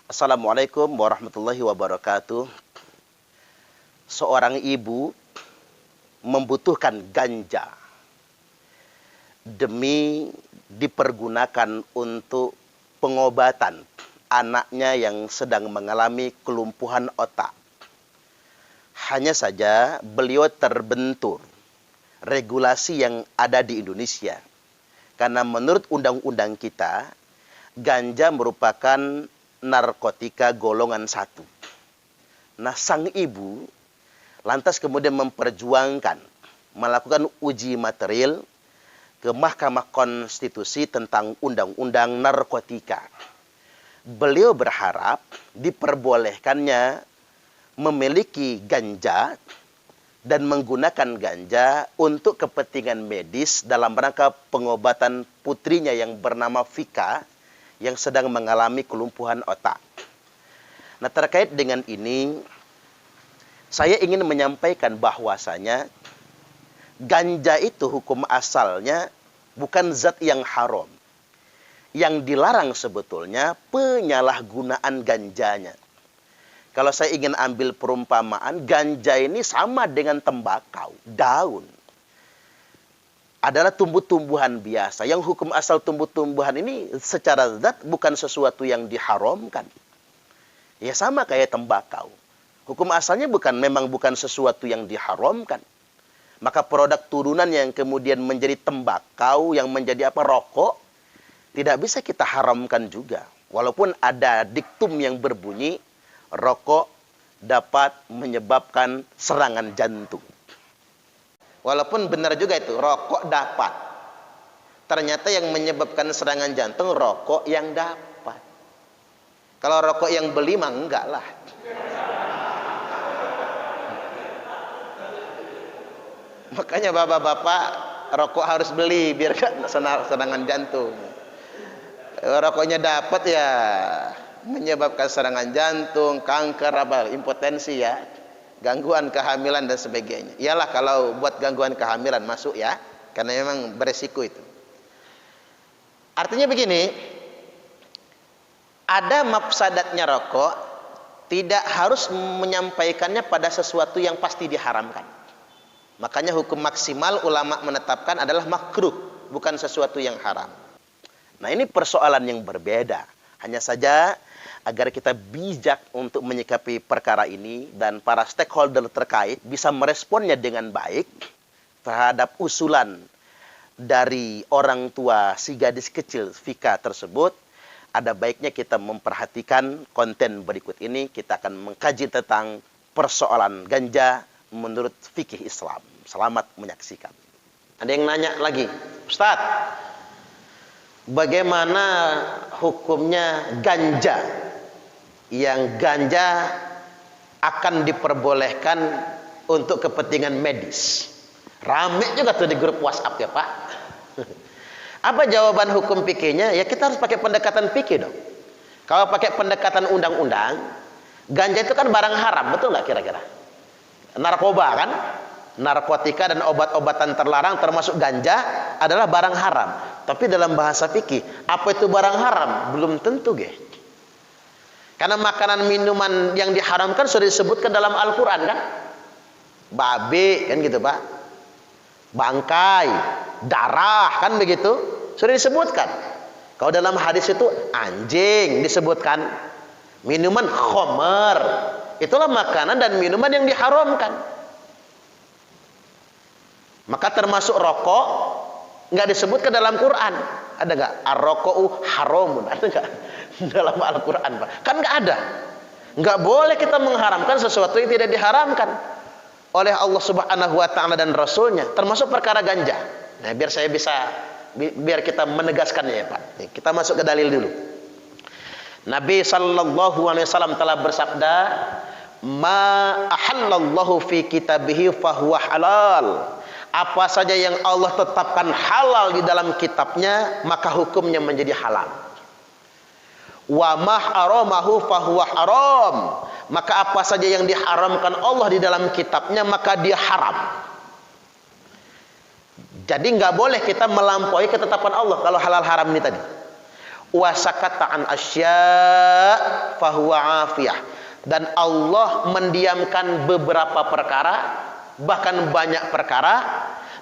Assalamualaikum warahmatullahi wabarakatuh. Seorang ibu membutuhkan ganja demi dipergunakan untuk pengobatan anaknya yang sedang mengalami kelumpuhan otak. Hanya saja beliau terbentur regulasi yang ada di Indonesia. Karena menurut undang-undang kita, ganja merupakan narkotika golongan 1. Nah, sang ibu lantas kemudian memperjuangkan, melakukan uji material ke Mahkamah Konstitusi tentang undang-undang narkotika. Beliau berharap diperbolehkannya memiliki ganja dan menggunakan ganja untuk kepentingan medis dalam rangka pengobatan putrinya yang bernama Vika yang sedang mengalami kelumpuhan otak. Nah, terkait dengan ini, saya ingin menyampaikan bahwasanya ganja itu hukum asalnya bukan zat yang haram. Yang dilarang sebetulnya penyalahgunaan ganjanya. Kalau saya ingin ambil perumpamaan, ganja ini sama dengan tembakau, daun. Adalah tumbuh-tumbuhan biasa. Yang hukum asal tumbuh-tumbuhan ini secara zat bukan sesuatu yang diharamkan. Ya sama kayak tembakau. Hukum asalnya memang bukan sesuatu yang diharamkan. Maka produk turunan yang kemudian menjadi tembakau, yang menjadi rokok, tidak bisa kita haramkan juga. Walaupun ada diktum yang berbunyi, rokok dapat menyebabkan serangan jantung. Walaupun benar juga itu, rokok dapat. Ternyata yang menyebabkan serangan jantung, rokok yang dapat. Kalau rokok yang beli mah enggak lah. Makanya bapak-bapak rokok harus beli biar gak serangan jantung. Rokoknya dapat ya menyebabkan serangan jantung, kanker, impotensi ya, gangguan kehamilan dan sebagainya. Iyalah kalau buat gangguan kehamilan masuk ya, karena memang beresiko itu. Artinya begini, ada mafsadatnya rokok, tidak harus menyampaikannya pada sesuatu yang pasti diharamkan. Makanya hukum maksimal ulama menetapkan adalah makruh, bukan sesuatu yang haram. Nah, ini persoalan yang berbeda. Hanya saja agar kita bijak untuk menyikapi perkara ini dan para stakeholder terkait bisa meresponnya dengan baik terhadap usulan dari orang tua si gadis kecil Vika tersebut, ada baiknya kita memperhatikan konten berikut ini. Kita akan mengkaji tentang persoalan ganja menurut fikih Islam. Selamat menyaksikan. Ada yang nanya lagi, Ustaz, bagaimana hukumnya ganja? Yang ganja akan diperbolehkan untuk kepentingan medis. Rame juga tuh di grup WhatsApp ya Pak. Apa jawaban hukum fikihnya? Ya kita harus pakai pendekatan fikih dong. Kalau pakai pendekatan undang-undang, ganja itu kan barang haram, betul nggak kira-kira? Narkoba kan, narkotika dan obat-obatan terlarang termasuk ganja adalah barang haram. Tapi dalam bahasa fikih, apa itu barang haram? Belum tentu, ge. Karena makanan minuman yang diharamkan sudah disebutkan dalam Al-Quran kan, babi kan gitu Pak, bangkai, darah kan begitu, sudah disebutkan. Kalau dalam hadis itu anjing disebutkan, minuman khamar, itulah makanan dan minuman yang diharamkan. Maka termasuk rokok nggak disebutkan dalam Quran. Ada nggak? Ar-rokok haramun. Ada nggak dalam Al-Quran Pak? Kan nggak ada. Nggak boleh kita mengharamkan sesuatu yang tidak diharamkan oleh Allah Subhanahu Wa Taala dan Rasulnya. Termasuk perkara ganja. Nah, biar kita menegaskannya ya Pak. Nih, kita masuk ke dalil dulu. Nabi sallallahu alaihi wasallam telah bersabda, "Ma ahallallahu fi kitabihi fahuwa halal." Apa saja yang Allah tetapkan halal di dalam kitabnya, maka hukumnya menjadi halal. Wa ma haramahu fahuwa haram. Maka apa saja yang diharamkan Allah di dalam kitabnya, maka dia haram. Jadi nggak boleh kita melampaui ketetapan Allah kalau halal haram ini tadi. Wa sakata an asya fahuwa afiyah. Dan Allah mendiamkan beberapa perkara, bahkan banyak perkara.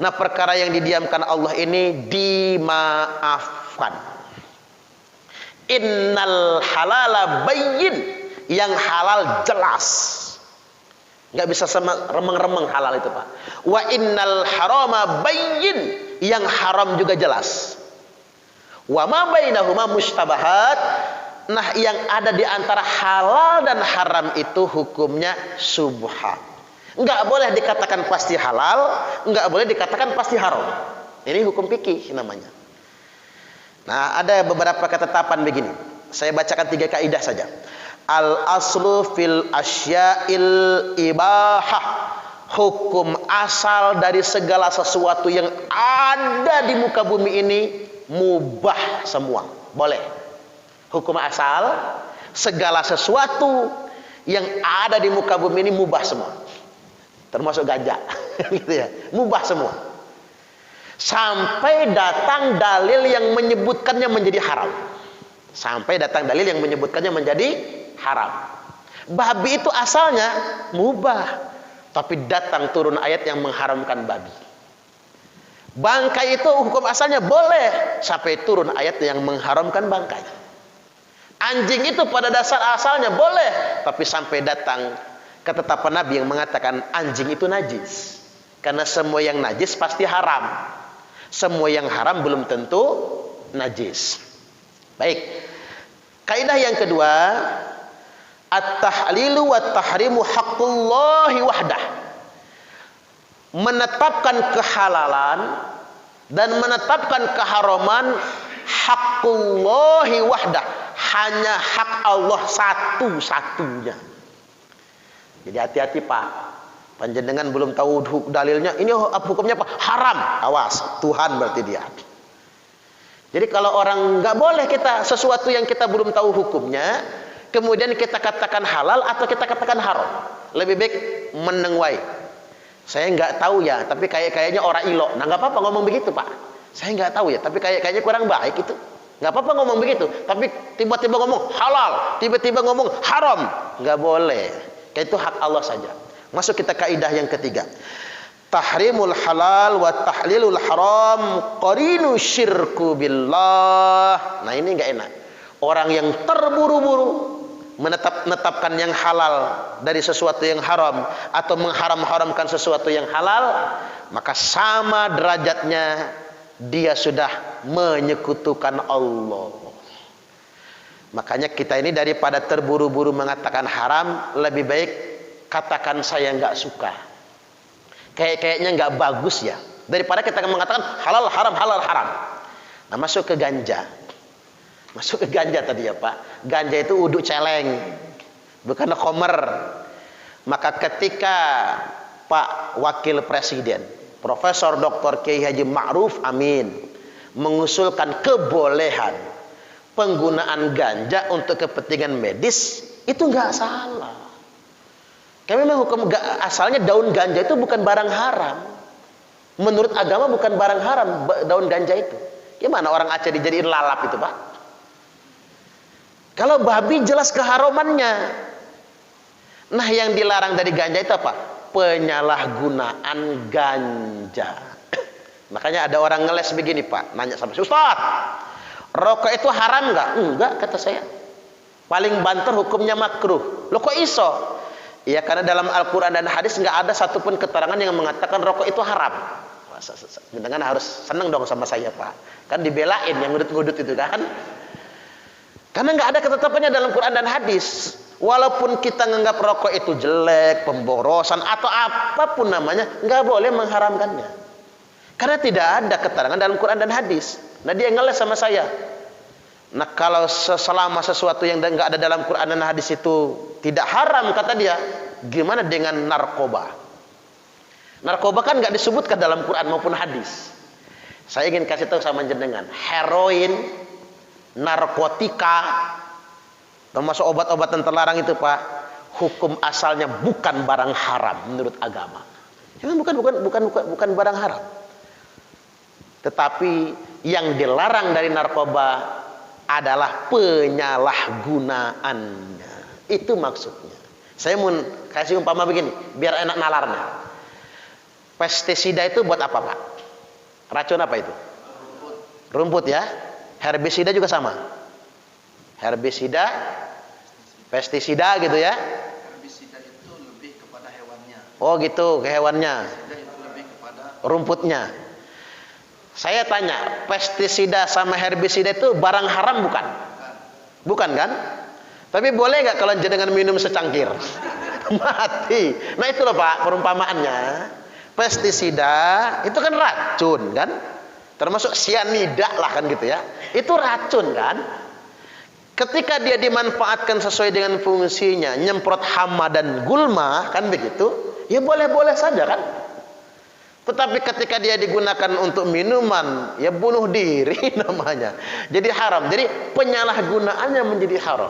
Nah, perkara yang didiamkan Allah ini dimaafkan. Innal halala bayyin, yang halal jelas. Nggak bisa sama remeng-remeng halal itu, Pak. Wa innal harama bayyin, yang haram juga jelas. Wa ma bainahuma mustabahat. Nah, yang ada di antara halal dan haram itu hukumnya subhat. Nggak boleh dikatakan pasti halal, nggak boleh dikatakan pasti haram. Ini hukum fikih namanya. Nah, ada beberapa ketetapan begini. Saya bacakan 3 kaidah saja. Al aslu fil asya'il ibahah. Hukum asal dari segala sesuatu yang ada di muka bumi ini mubah semua, boleh. Hukum asal segala sesuatu yang ada di muka bumi ini mubah semua, termasuk ganja. Gitu ya, mubah semua. Sampai datang dalil yang menyebutkannya menjadi haram. Sampai datang dalil yang menyebutkannya menjadi haram. Babi itu asalnya mubah, tapi datang turun ayat yang mengharamkan babi. Bangkai itu hukum asalnya boleh, sampai turun ayat yang mengharamkan bangkai. Anjing itu pada dasar asalnya boleh, tapi sampai datang ketetapan Nabi yang mengatakan anjing itu najis. Karena semua yang najis pasti haram. Semua yang haram belum tentu najis. Baik. Kaidah yang kedua, at-tahlilu wa tahrimu haqqullahi wahdah. Menetapkan kehalalan dan menetapkan keharaman haqqullahi wahdah, hanya hak Allah satu-satunya. Jadi hati-hati, Pak. Panjenengan belum tahu dalilnya, ini hukumnya apa? Haram. Awas, Tuhan berarti dia. Jadi kalau orang nggak boleh kita sesuatu yang kita belum tahu hukumnya, kemudian kita katakan halal atau kita katakan haram. Lebih baik menengwai. Saya nggak tahu ya, tapi kayaknya orang ilo. Nah, nggak apa-apa ngomong begitu, Pak. Saya nggak tahu ya, tapi kayaknya kurang baik itu. Nggak apa-apa ngomong begitu. Tapi tiba-tiba ngomong halal, tiba-tiba ngomong haram, nggak boleh. Kayak itu hak Allah saja. Masuk kita kaidah yang ketiga. Tahrimul halal wa tahlilul haram qarinu syirku billah. Nah, ini nggak enak. Orang yang terburu-buru menetapkan yang halal dari sesuatu yang haram atau mengharam-haramkan sesuatu yang halal, maka sama derajatnya dia sudah menyekutukan Allah. Makanya kita ini daripada terburu-buru mengatakan haram, lebih baik katakan saya nggak suka. Kayaknya nggak bagus ya. Daripada kita mengatakan halal haram halal haram. Nah, masuk ke ganja. Masuk ke ganja tadi ya, Pak. Ganja itu uduk celeng, bukan khomer. Maka ketika Pak Wakil Presiden Profesor Dr. Kiai Haji Ma'ruf Amin mengusulkan kebolehan penggunaan ganja untuk kepentingan medis, itu nggak salah. Karena memang hukum asalnya daun ganja itu bukan barang haram. Menurut agama bukan barang haram daun ganja itu. Gimana orang Aceh dijadiin lalap itu, Pak? Kalau babi jelas keharamannya. Nah, yang dilarang dari ganja itu apa? Penyalahgunaan ganja. Makanya ada orang ngeles begini, Pak, nanya sama saya, Ustaz, rokok itu haram nggak? Enggak, kata saya. Paling banter hukumnya makruh. Loh, kok iso? Ya, karena dalam Al-Quran dan hadis nggak ada satupun keterangan yang mengatakan rokok itu haram. Jangan harus seneng dong sama saya, Pak. Kan dibelain yang ngudut-ngudut itu kan. Karena nggak ada ketetapannya dalam Quran dan hadis. Walaupun kita menganggap rokok itu jelek, pemborosan atau apapun namanya, nggak boleh mengharamkannya. Karena tidak ada keterangan dalam Quran dan hadis. Nah, dia ngeles sama saya. Nah, kalau selama sesuatu yang nggak ada dalam Quran dan hadis itu tidak haram, kata dia, gimana dengan narkoba? Narkoba kan nggak disebutkan dalam Quran maupun hadis. Saya ingin kasih tahu sama jenengan, heroin, narkotika, termasuk obat-obatan terlarang itu, Pak, hukum asalnya bukan barang haram menurut agama. Memang bukan barang haram. Tetapi yang dilarang dari narkoba adalah penyalahgunaannya. Itu maksudnya. Saya mau kasih umpama begini, biar enak nalarnya. Pestisida itu buat apa, Pak? Racun apa itu? Rumput ya. Herbisida juga sama. Herbisida, pestisida gitu ya. Herbisida itu lebih kepada hewannya. Oh gitu, ke hewannya. Pestisida itu lebih kepada Rumputnya. Saya tanya, pestisida sama herbisida itu barang haram bukan? Bukan kan? Tapi boleh nggak kalau jenengan minum secangkir? Mati. Nah itu loh Pak perumpamaannya. Pestisida itu kan racun kan? Termasuk sianida lah kan gitu ya. Itu racun kan? Ketika dia dimanfaatkan sesuai dengan fungsinya, nyemprot hama dan gulma kan begitu, ya boleh-boleh saja kan? Tetapi ketika dia digunakan untuk minuman, ya bunuh diri namanya. Jadi haram. Jadi penyalahgunaannya menjadi haram.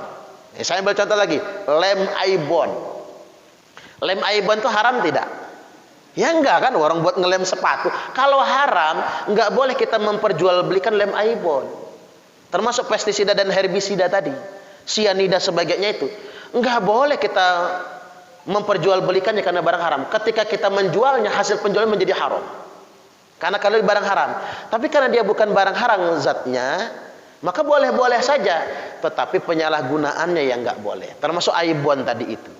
Saya ambil contoh lagi, lem aibon. Lem aibon itu haram tidak? Ya enggak kan, orang buat ngelem sepatu. Kalau haram, enggak boleh kita memperjualbelikan lem aibon. Termasuk pestisida dan herbisida tadi, sianida sebagainya itu, enggak boleh kita memperjualbelikannya karena barang haram. Ketika kita menjualnya, hasil penjualan menjadi haram. Karena kalau barang haram. Tapi karena dia bukan barang haram zatnya, maka boleh-boleh saja. Tetapi penyalahgunaannya yang enggak boleh. Termasuk aibon tadi itu.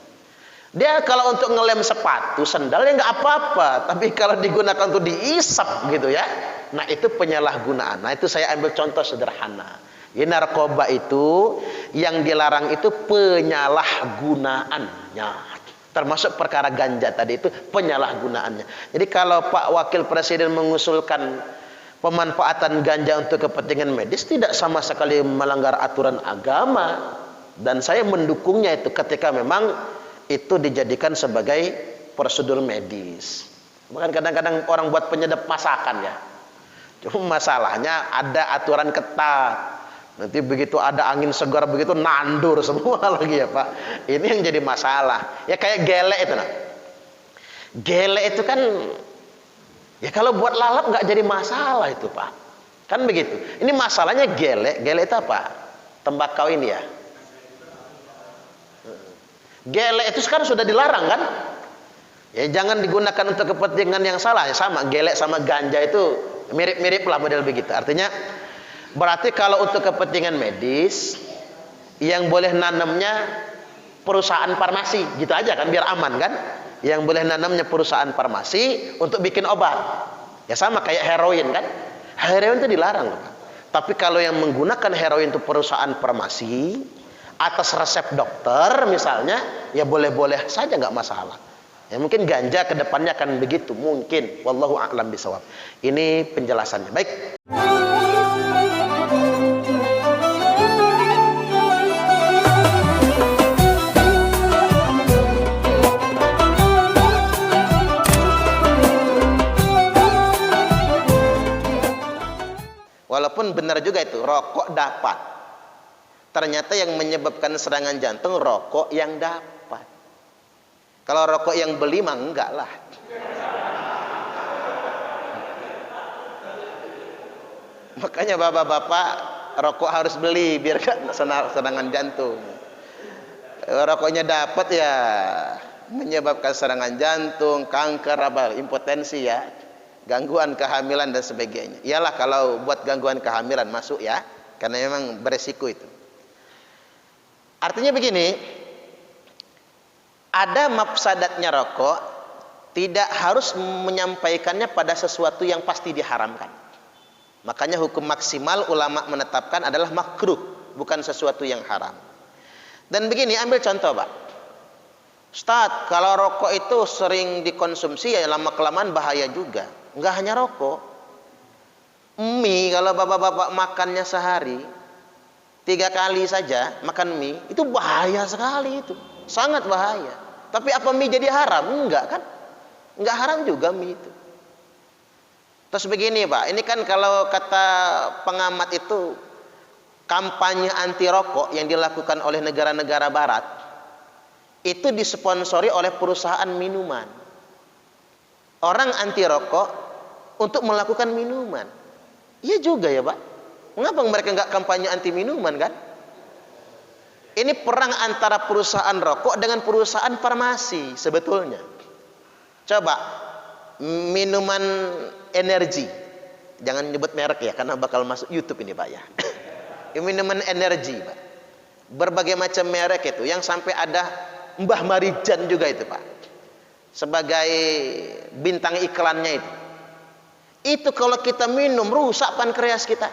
Dia kalau untuk ngelem sepatu, sendal ya nggak apa-apa. Tapi kalau digunakan untuk diisap gitu ya, nah itu penyalahgunaan. Nah itu saya ambil contoh sederhana. Ya, narkoba itu yang dilarang itu penyalahgunaannya. Termasuk perkara ganja tadi itu penyalahgunaannya. Jadi kalau Pak Wakil Presiden mengusulkan pemanfaatan ganja untuk kepentingan medis, tidak sama sekali melanggar aturan agama. Dan saya mendukungnya itu ketika memang itu dijadikan sebagai prosedur medis. Bahkan kadang-kadang orang buat penyedap masakan ya. Cuma masalahnya ada aturan ketat. Nanti begitu ada angin segar begitu nandur semua lagi ya Pak. Ini yang jadi masalah. Ya kayak gele itu nah. Gele itu kan ya kalau buat lalap nggak jadi masalah itu Pak. Kan begitu. Ini masalahnya gele. Gele itu apa? Tembakau ini ya. Gele itu sekarang sudah dilarang kan? Ya jangan digunakan untuk kepentingan yang salah. Ya sama, gele sama ganja itu mirip-mirip lah model begitu. Artinya berarti kalau untuk kepentingan medis yang boleh nanamnya perusahaan farmasi, gitu aja kan biar aman kan? Yang boleh nanamnya perusahaan farmasi untuk bikin obat. Ya sama kayak heroin kan? Heroin itu dilarang loh. Tapi kalau yang menggunakan heroin itu perusahaan farmasi atas resep dokter misalnya, ya boleh-boleh saja nggak masalah. Ya mungkin ganja kedepannya akan begitu mungkin. Wallahu a'lam bishawab. Ini penjelasannya. Baik. Walaupun benar juga itu rokok dapat. Ternyata yang menyebabkan serangan jantung rokok yang dapat. Kalau rokok yang beli mah enggak lah. Makanya bapak-bapak rokok harus beli biar enggak serangan jantung. Rokoknya dapat ya menyebabkan serangan jantung, kanker, apa, impotensi ya, gangguan kehamilan dan sebagainya. Iyalah kalau buat gangguan kehamilan masuk ya, karena memang beresiko itu. Artinya begini, ada mafsadatnya rokok, tidak harus menyampaikannya pada sesuatu yang pasti diharamkan. Makanya hukum maksimal ulama menetapkan adalah makruh, bukan sesuatu yang haram. Dan begini, ambil contoh Pak. Ustaz, kalau rokok itu sering dikonsumsi ya lama-kelamaan bahaya juga. Enggak hanya rokok. Mie kalau bapak-bapak makannya sehari 3 kali saja makan mie, itu bahaya sekali itu. Sangat bahaya. Tapi apa mie jadi haram? Enggak kan? Enggak haram juga mie itu. Terus begini Pak, ini kan kalau kata pengamat itu kampanye anti rokok yang dilakukan oleh negara-negara barat itu disponsori oleh perusahaan minuman. Orang anti rokok untuk melakukan minuman. Iya juga ya Pak. Mengapa mereka nggak kampanye anti minuman kan? Ini perang antara perusahaan rokok dengan perusahaan farmasi sebetulnya. Coba minuman energi, jangan nyebut merek ya, karena bakal masuk YouTube ini Pak ya. Minuman energi Pak, berbagai macam merek itu, yang sampai ada Mbah Marijan juga itu Pak, sebagai bintang iklannya itu. Itu kalau kita minum rusak pankreas kita,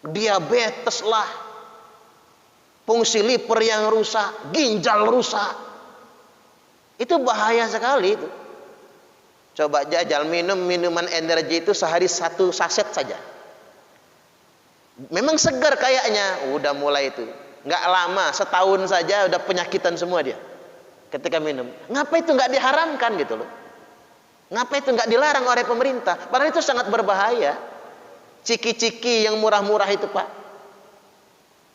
diabetes lah, fungsi liver yang rusak, ginjal rusak. Itu bahaya sekali itu. Coba jajal minum minuman energi itu sehari 1 saset saja. Memang segar kayaknya, udah mulai itu. Nggak lama, setahun saja udah penyakitan semua dia. Ketika minum, ngapa itu nggak diharamkan gitu loh? Ngapa itu nggak dilarang oleh pemerintah? Padahal itu sangat berbahaya. Ciki-ciki yang murah-murah itu Pak,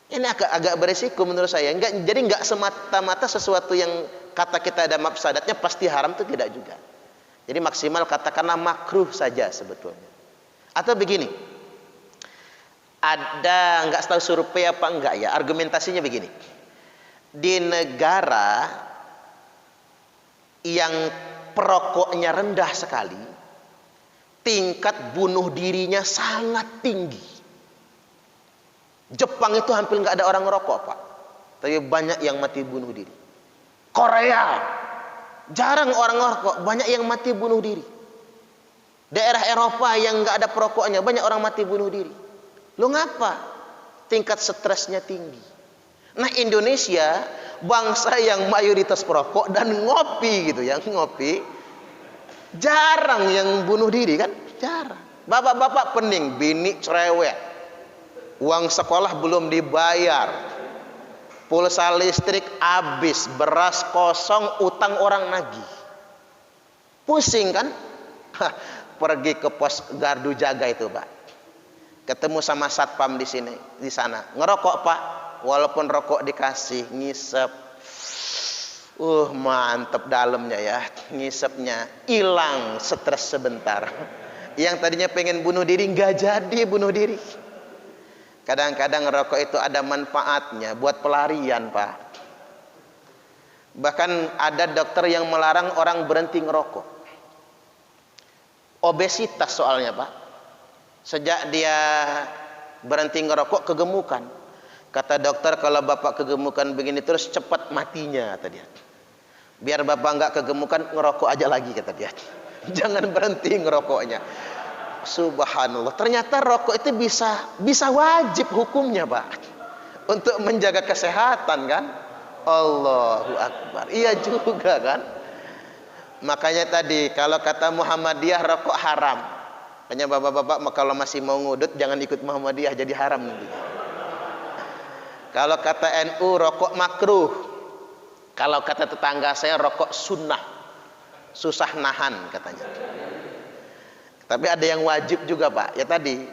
ini agak beresiko menurut saya. Jadi nggak semata-mata sesuatu yang kata kita ada mafsadatnya pasti haram, itu tidak juga. Jadi maksimal katakanlah makruh saja sebetulnya. Atau begini, ada nggak tahu survei apa enggak ya, argumentasinya begini. Di negara yang perokoknya rendah sekali, tingkat bunuh dirinya sangat tinggi. Jepang itu hampir nggak ada orang ngerokok Pak, tapi banyak yang mati bunuh diri. Korea jarang orang ngerokok, banyak yang mati bunuh diri. Daerah Eropa yang nggak ada perokoknya, banyak orang mati bunuh diri. Lo ngapa? Tingkat stresnya tinggi. Nah Indonesia, bangsa yang mayoritas perokok dan ngopi gitu ya, ngopi, jarang yang bunuh diri kan, jarang. Bapak-bapak pening, bini cerewet, uang sekolah belum dibayar, pulsa listrik habis, beras kosong, utang orang nagih. Pusing kan? Pergi ke pos gardu jaga itu Pak, ketemu sama satpam di sini, di sana, ngerokok Pak, walaupun rokok dikasih, ngisep, mantep dalamnya ya, ngisepnya, hilang stres sebentar. Yang tadinya pengen bunuh diri nggak jadi bunuh diri. Kadang-kadang rokok itu ada manfaatnya buat pelarian Pak. Bahkan ada dokter yang melarang orang berhenti ngerokok. Obesitas soalnya Pak. Sejak dia berhenti ngerokok kegemukan. Kata dokter, kalau bapak kegemukan begini terus cepat matinya kata dia. Biar bapak nggak kegemukan, ngerokok aja lagi kata dia. Jangan berhenti ngerokoknya. Subhanallah, ternyata rokok itu bisa wajib hukumnya Pak, untuk menjaga kesehatan kan. Allahu Akbar. Iya juga kan. Makanya tadi kalau kata Muhammadiyah rokok haram, hanya bapak-bapak kalau masih mau ngudut jangan ikut Muhammadiyah, jadi haram nanti. Kalau kata NU rokok makruh. Kalau kata tetangga saya rokok sunnah, susah nahan katanya. Tapi ada yang wajib juga Pak. Ya tadi